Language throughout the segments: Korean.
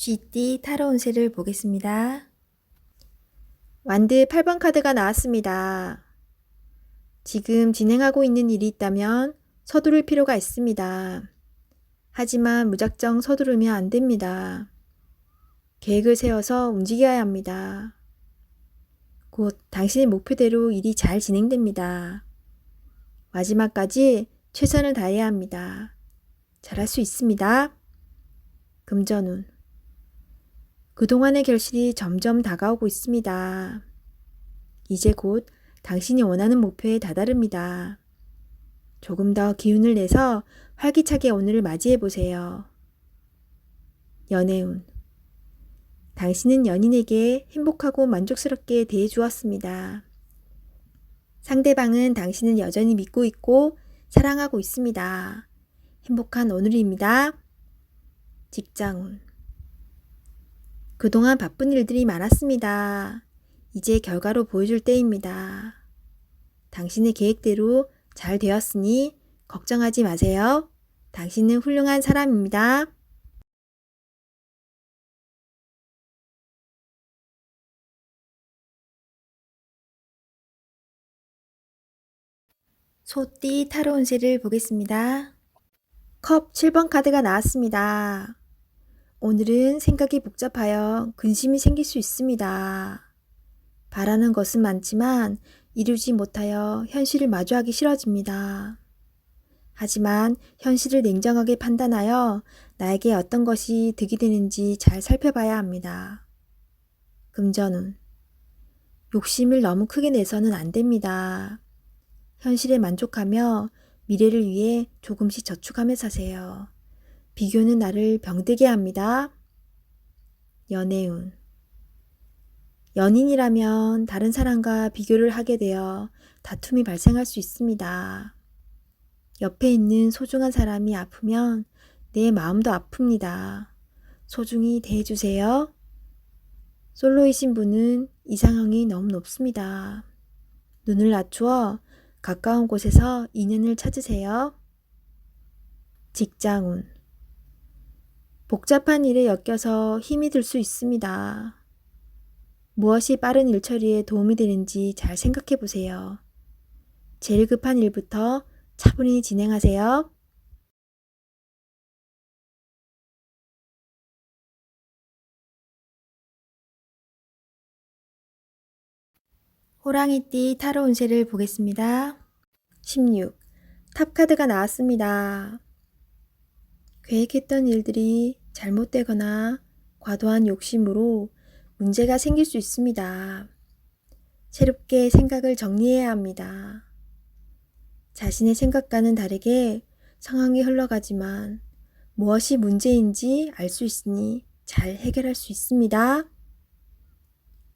쥐띠 타로 운세를 보겠습니다. 완드 8번 카드가 나왔습니다. 지금 진행하고 있는 일이 있다면 서두를 필요가 있습니다. 하지만 무작정 서두르면 안 됩니다. 계획을 세워서 움직여야 합니다. 곧 당신의 목표대로 일이 잘 진행됩니다. 마지막까지 최선을 다해야 합니다. 잘할 수 있습니다. 금전운. 그동안의 결실이 점점 다가오고 있습니다. 이제 곧 당신이 원하는 목표에 다다릅니다. 조금 더 기운을 내서 활기차게 오늘을 맞이해 보세요. 연애운. 당신은 연인에게 행복하고 만족스럽게 대해 주었습니다. 상대방은 당신을 여전히 믿고 있고 사랑하고 있습니다. 행복한 오늘입니다. 직장운. 그동안 바쁜 일들이 많았습니다. 이제 결과로 보여줄 때입니다. 당신의 계획대로 잘 되었으니 걱정하지 마세요. 당신은 훌륭한 사람입니다. 소띠 타로 운세를 보겠습니다. 컵 7번 카드가 나왔습니다. 오늘은 생각이 복잡하여 근심이 생길 수 있습니다. 바라는 것은 많지만 이루지 못하여 현실을 마주하기 싫어집니다. 하지만 현실을 냉정하게 판단하여 나에게 어떤 것이 득이 되는지 잘 살펴봐야 합니다. 금전운. 욕심을 너무 크게 내서는 안 됩니다. 현실에 만족하며 미래를 위해 조금씩 저축하며 사세요. 비교는 나를 병들게 합니다. 연애운. 연인이라면 다른 사람과 비교를 하게 되어 다툼이 발생할 수 있습니다. 옆에 있는 소중한 사람이 아프면 내 마음도 아픕니다. 소중히 대해주세요. 솔로이신 분은 이상형이 너무 높습니다. 눈을 낮추어 가까운 곳에서 인연을 찾으세요. 직장운. 복잡한 일에 엮여서 힘이 들 수 있습니다. 무엇이 빠른 일 처리에 도움이 되는지 잘 생각해 보세요. 제일 급한 일부터 차분히 진행하세요. 호랑이띠 타로 운세를 보겠습니다. 16. 탑 카드가 나왔습니다. 계획했던 일들이 잘못되거나 과도한 욕심으로 문제가 생길 수 있습니다. 새롭게 생각을 정리해야 합니다. 자신의 생각과는 다르게 상황이 흘러가지만 무엇이 문제인지 알 수 있으니 잘 해결할 수 있습니다.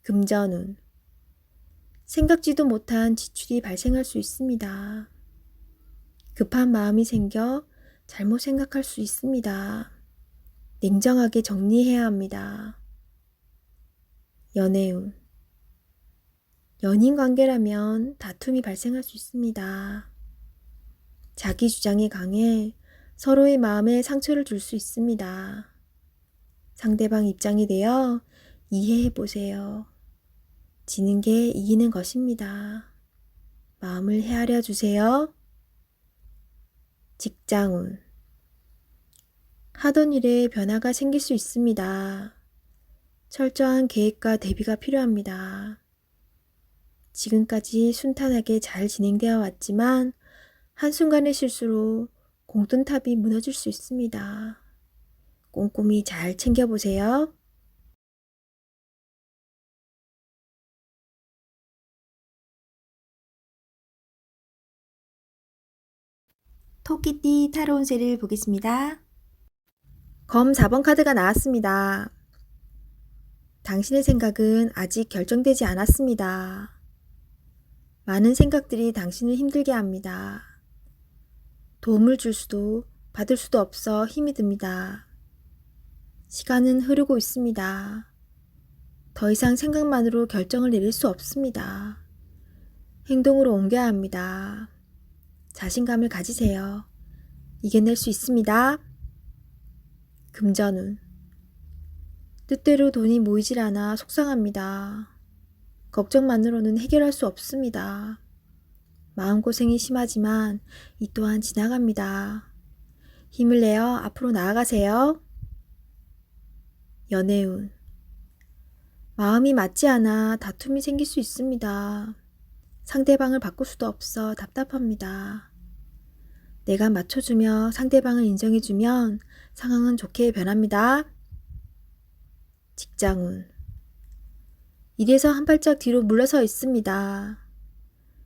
금전운. 생각지도 못한 지출이 발생할 수 있습니다. 급한 마음이 생겨 잘못 생각할 수 있습니다. 냉정하게 정리해야 합니다. 연애운. 연인 관계라면 다툼이 발생할 수 있습니다. 자기 주장이 강해 서로의 마음에 상처를 줄 수 있습니다. 상대방 입장이 되어 이해해 보세요. 지는 게 이기는 것입니다. 마음을 헤아려 주세요. 직장운. 하던 일에 변화가 생길 수 있습니다. 철저한 계획과 대비가 필요합니다. 지금까지 순탄하게 잘 진행되어 왔지만 한순간의 실수로 공든탑이 무너질 수 있습니다. 꼼꼼히 잘 챙겨보세요. 토끼띠 타로 운세를 보겠습니다. 검 4번 카드가 나왔습니다. 당신의 생각은 아직 결정되지 않았습니다. 많은 생각들이 당신을 힘들게 합니다. 도움을 줄 수도 받을 수도 없어 힘이 듭니다. 시간은 흐르고 있습니다. 더 이상 생각만으로 결정을 내릴 수 없습니다. 행동으로 옮겨야 합니다. 자신감을 가지세요. 이겨낼 수 있습니다. 금전운. 뜻대로 돈이 모이질 않아 속상합니다. 걱정만으로는 해결할 수 없습니다. 마음고생이 심하지만 이 또한 지나갑니다. 힘을 내어 앞으로 나아가세요. 연애운. 마음이 맞지 않아 다툼이 생길 수 있습니다. 상대방을 바꿀 수도 없어 답답합니다. 내가 맞춰주며 상대방을 인정해주면 상황은 좋게 변합니다. 직장운. 일에서 한 발짝 뒤로 물러서 있습니다.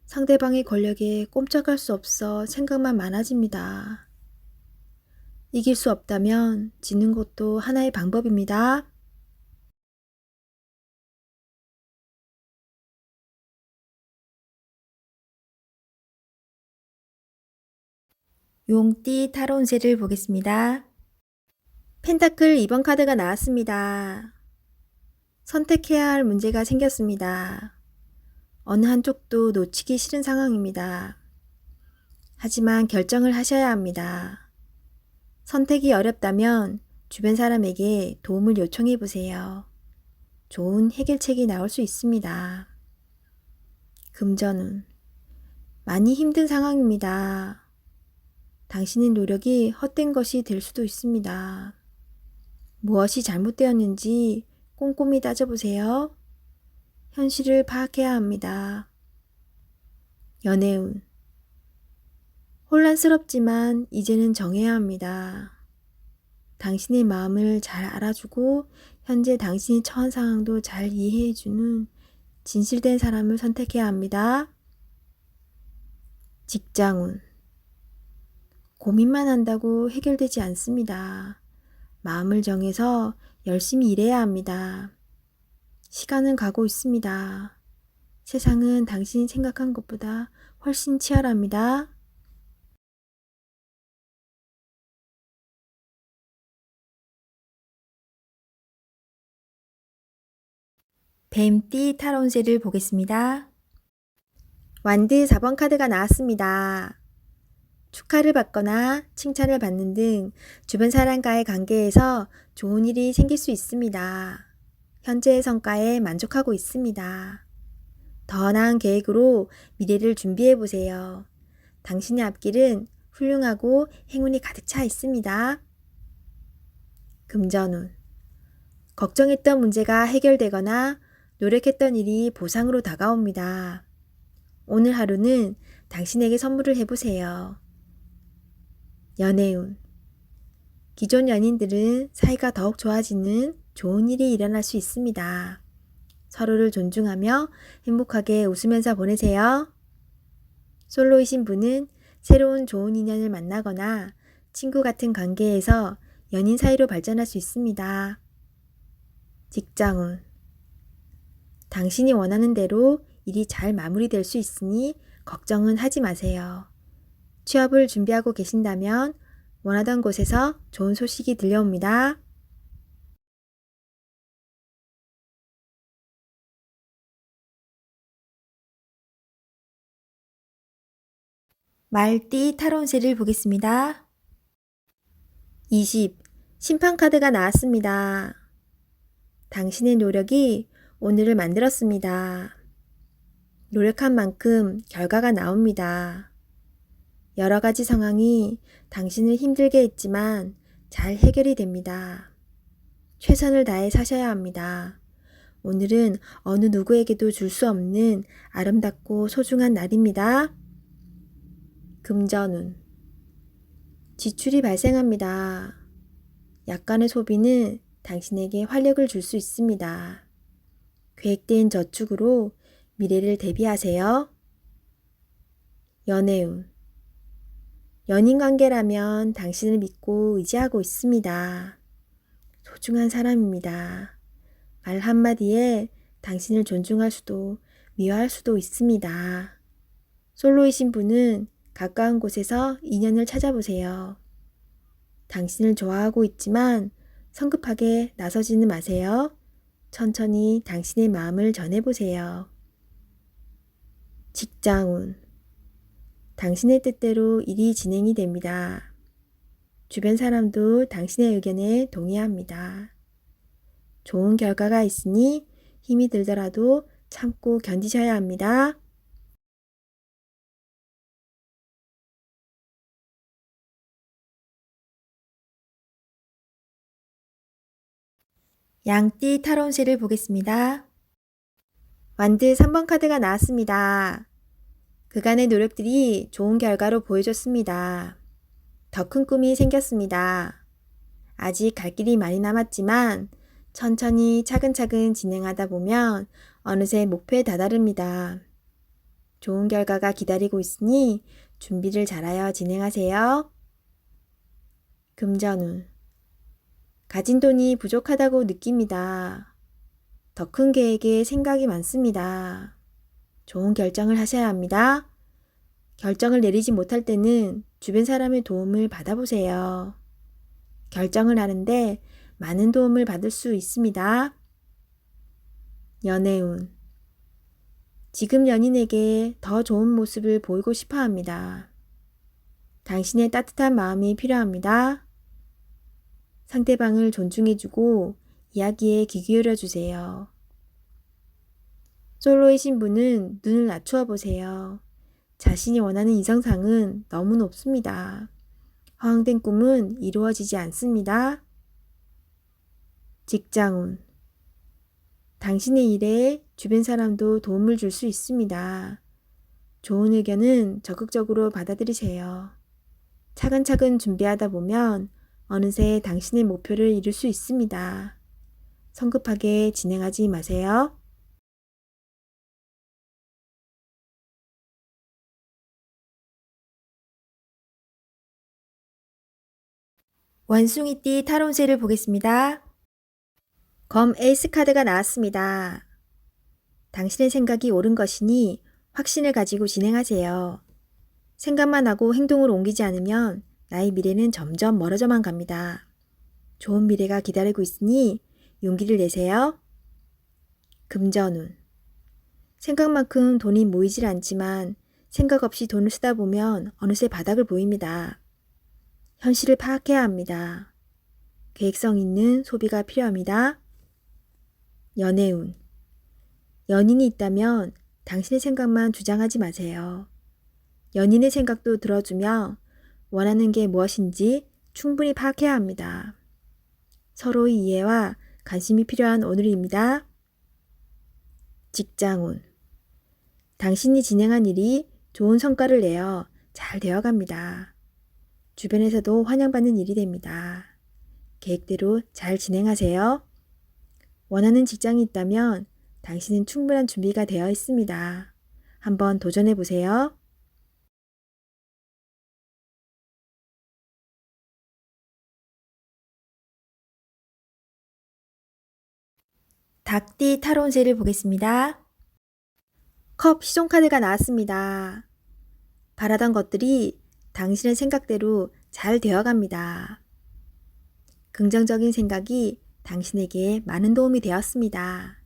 상대방의 권력에 꼼짝할 수 없어 생각만 많아집니다. 이길 수 없다면 지는 것도 하나의 방법입니다. 용띠 타로 운세를 보겠습니다. 펜타클 2번 카드가 나왔습니다. 선택해야 할 문제가 생겼습니다. 어느 한쪽도 놓치기 싫은 상황입니다. 하지만 결정을 하셔야 합니다. 선택이 어렵다면 주변 사람에게 도움을 요청해 보세요. 좋은 해결책이 나올 수 있습니다. 금전운. 많이 힘든 상황입니다. 당신의 노력이 헛된 것이 될 수도 있습니다. 무엇이 잘못되었는지 꼼꼼히 따져보세요. 현실을 파악해야 합니다. 연애운. 혼란스럽지만 이제는 정해야 합니다. 당신의 마음을 잘 알아주고 현재 당신이 처한 상황도 잘 이해해주는 진실된 사람을 선택해야 합니다. 직장운. 고민만 한다고 해결되지 않습니다. 마음을 정해서 열심히 일해야 합니다. 시간은 가고 있습니다. 세상은 당신이 생각한 것보다 훨씬 치열합니다. 뱀띠 타로 운세를 보겠습니다. 완드 4번 카드가 나왔습니다. 축하를 받거나 칭찬을 받는 등 주변 사람과의 관계에서 좋은 일이 생길 수 있습니다. 현재의 성과에 만족하고 있습니다. 더 나은 계획으로 미래를 준비해 보세요. 당신의 앞길은 훌륭하고 행운이 가득 차 있습니다. 금전운. 걱정했던 문제가 해결되거나 노력했던 일이 보상으로 다가옵니다. 오늘 하루는 당신에게 선물을 해보세요. 연애운. 기존 연인들은 사이가 더욱 좋아지는 좋은 일이 일어날 수 있습니다. 서로를 존중하며 행복하게 웃으면서 보내세요. 솔로이신 분은 새로운 좋은 인연을 만나거나 친구 같은 관계에서 연인 사이로 발전할 수 있습니다. 직장운. 당신이 원하는 대로 일이 잘 마무리될 수 있으니 걱정은 하지 마세요. 취업을 준비하고 계신다면 원하던 곳에서 좋은 소식이 들려옵니다. 말띠 타로 운세를 보겠습니다. 20. 심판 카드가 나왔습니다. 당신의 노력이 오늘을 만들었습니다. 노력한 만큼 결과가 나옵니다. 여러 가지 상황이 당신을 힘들게 했지만 잘 해결이 됩니다. 최선을 다해 사셔야 합니다. 오늘은 어느 누구에게도 줄 수 없는 아름답고 소중한 날입니다. 금전운. 지출이 발생합니다. 약간의 소비는 당신에게 활력을 줄 수 있습니다. 계획된 저축으로 미래를 대비하세요. 연애운. 연인 관계라면 당신을 믿고 의지하고 있습니다. 소중한 사람입니다. 말 한마디에 당신을 존중할 수도 미워할 수도 있습니다. 솔로이신 분은 가까운 곳에서 인연을 찾아보세요. 당신을 좋아하고 있지만 성급하게 나서지는 마세요. 천천히 당신의 마음을 전해보세요. 직장운. 당신의 뜻대로 일이 진행이 됩니다. 주변 사람도 당신의 의견에 동의합니다. 좋은 결과가 있으니 힘이 들더라도 참고 견디셔야 합니다. 양띠 타로운세를 보겠습니다. 완드 3번 카드가 나왔습니다. 그간의 노력들이 좋은 결과로 보여줬습니다. 더 큰 꿈이 생겼습니다. 아직 갈 길이 많이 남았지만 천천히 차근차근 진행하다 보면 어느새 목표에 다다릅니다. 좋은 결과가 기다리고 있으니 준비를 잘하여 진행하세요. 금전운. 가진 돈이 부족하다고 느낍니다. 더 큰 계획에 생각이 많습니다. 좋은 결정을 하셔야 합니다. 결정을 내리지 못할 때는 주변 사람의 도움을 받아보세요. 결정을 하는데 많은 도움을 받을 수 있습니다. 연애운. 지금 연인에게 더 좋은 모습을 보이고 싶어 합니다. 당신의 따뜻한 마음이 필요합니다. 상대방을 존중해주고 이야기에 귀 기울여 주세요. 솔로이신 분은 눈을 낮추어 보세요. 자신이 원하는 이성상은 너무 높습니다. 허황된 꿈은 이루어지지 않습니다. 직장운. 당신의 일에 주변 사람도 도움을 줄 수 있습니다. 좋은 의견은 적극적으로 받아들이세요. 차근차근 준비하다 보면 어느새 당신의 목표를 이룰 수 있습니다. 성급하게 진행하지 마세요. 원숭이띠 타로운세를 보겠습니다. 검 에이스 카드가 나왔습니다. 당신의 생각이 옳은 것이니 확신을 가지고 진행하세요. 생각만 하고 행동으로 옮기지 않으면 나의 미래는 점점 멀어져만 갑니다. 좋은 미래가 기다리고 있으니 용기를 내세요. 금전운. 생각만큼 돈이 모이질 않지만 생각 없이 돈을 쓰다 보면 어느새 바닥을 보입니다. 현실을 파악해야 합니다. 계획성 있는 소비가 필요합니다. 연애운. 연인이 있다면 당신의 생각만 주장하지 마세요. 연인의 생각도 들어주며 원하는 게 무엇인지 충분히 파악해야 합니다. 서로의 이해와 관심이 필요한 오늘입니다. 직장운. 당신이 진행한 일이 좋은 성과를 내어 잘 되어갑니다. 주변에서도 환영받는 일이 됩니다. 계획대로 잘 진행하세요. 원하는 직장이 있다면 당신은 충분한 준비가 되어 있습니다. 한번 도전해 보세요. 닭띠 타로운세를 보겠습니다. 컵 시종카드가 나왔습니다. 바라던 것들이 당신의 생각대로 잘 되어갑니다. 긍정적인 생각이 당신에게 많은 도움이 되었습니다.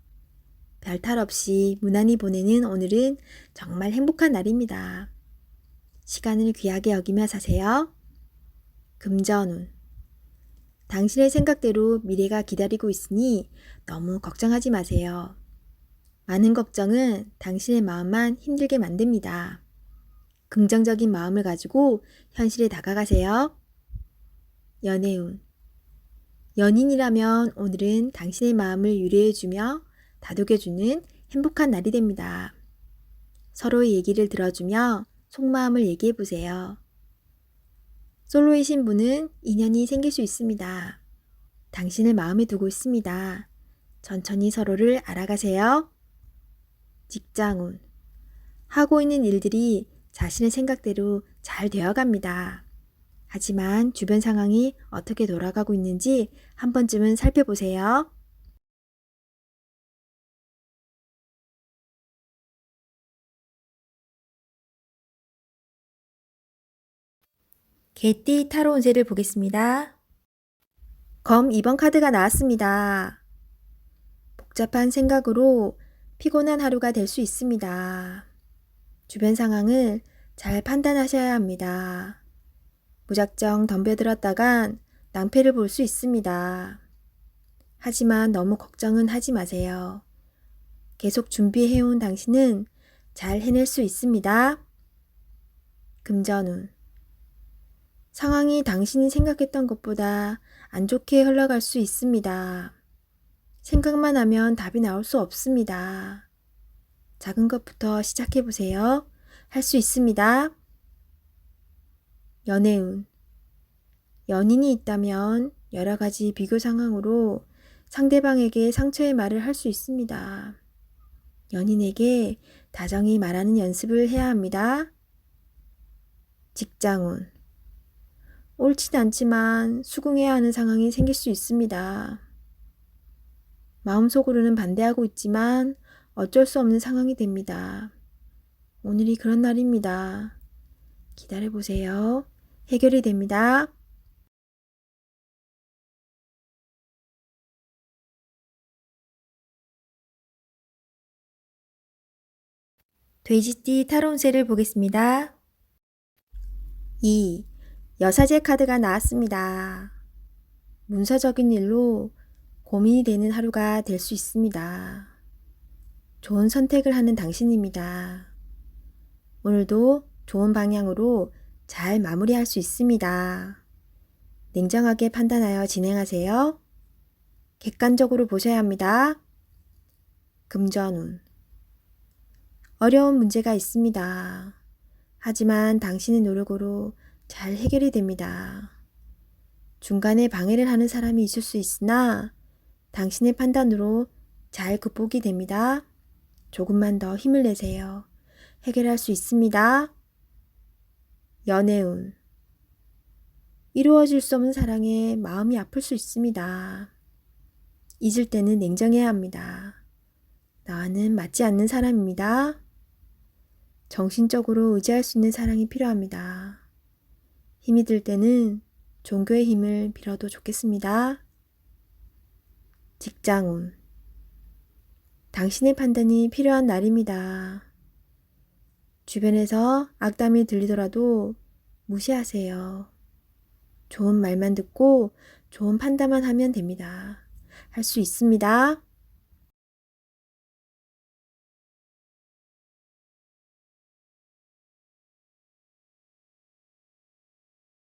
별탈 없이 무난히 보내는 오늘은 정말 행복한 날입니다. 시간을 귀하게 여기며 사세요. 금전운. 당신의 생각대로 미래가 기다리고 있으니 너무 걱정하지 마세요. 많은 걱정은 당신의 마음만 힘들게 만듭니다. 긍정적인 마음을 가지고 현실에 다가가세요. 연애운. 연인이라면 오늘은 당신의 마음을 유래해주며 다독여주는 행복한 날이 됩니다. 서로의 얘기를 들어주며 속마음을 얘기해보세요. 솔로이신 분은 인연이 생길 수 있습니다. 당신을 마음에 두고 있습니다. 천천히 서로를 알아가세요. 직장운. 하고 있는 일들이 자신의 생각대로 잘 되어갑니다. 하지만 주변 상황이 어떻게 돌아가고 있는지 한 번쯤은 살펴보세요. 개띠 타로 운세를 보겠습니다. 검 2번 카드가 나왔습니다. 복잡한 생각으로 피곤한 하루가 될 수 있습니다. 주변 상황을 잘 판단하셔야 합니다. 무작정 덤벼들었다간 낭패를 볼 수 있습니다. 하지만 너무 걱정은 하지 마세요. 계속 준비해온 당신은 잘 해낼 수 있습니다. 금전운. 상황이 당신이 생각했던 것보다 안 좋게 흘러갈 수 있습니다. 생각만 하면 답이 나올 수 없습니다. 작은 것부터 시작해보세요. 할 수 있습니다. 연애운. 연인이 있다면 여러 가지 비교 상황으로 상대방에게 상처의 말을 할 수 있습니다. 연인에게 다정히 말하는 연습을 해야 합니다. 직장운. 옳진 않지만 수긍해야 하는 상황이 생길 수 있습니다. 마음속으로는 반대하고 있지만 어쩔 수 없는 상황이 됩니다. 오늘이 그런 날입니다. 기다려보세요. 해결이 됩니다. 돼지띠 타로운세를 보겠습니다. 2. 여사제 카드가 나왔습니다. 문서적인 일로 고민이 되는 하루가 될 수 있습니다. 좋은 선택을 하는 당신입니다. 오늘도 좋은 방향으로 잘 마무리할 수 있습니다. 냉정하게 판단하여 진행하세요. 객관적으로 보셔야 합니다. 금전운. 어려운 문제가 있습니다. 하지만 당신의 노력으로 잘 해결이 됩니다. 중간에 방해를 하는 사람이 있을 수 있으나 당신의 판단으로 잘 극복이 됩니다. 조금만 더 힘을 내세요. 해결할 수 있습니다. 연애운. 이루어질 수 없는 사랑에 마음이 아플 수 있습니다. 잊을 때는 냉정해야 합니다. 나와는 맞지 않는 사람입니다. 정신적으로 의지할 수 있는 사랑이 필요합니다. 힘이 들 때는 종교의 힘을 빌어도 좋겠습니다. 직장운. 당신의 판단이 필요한 날입니다. 주변에서 악담이 들리더라도 무시하세요. 좋은 말만 듣고 좋은 판단만 하면 됩니다. 할 수 있습니다.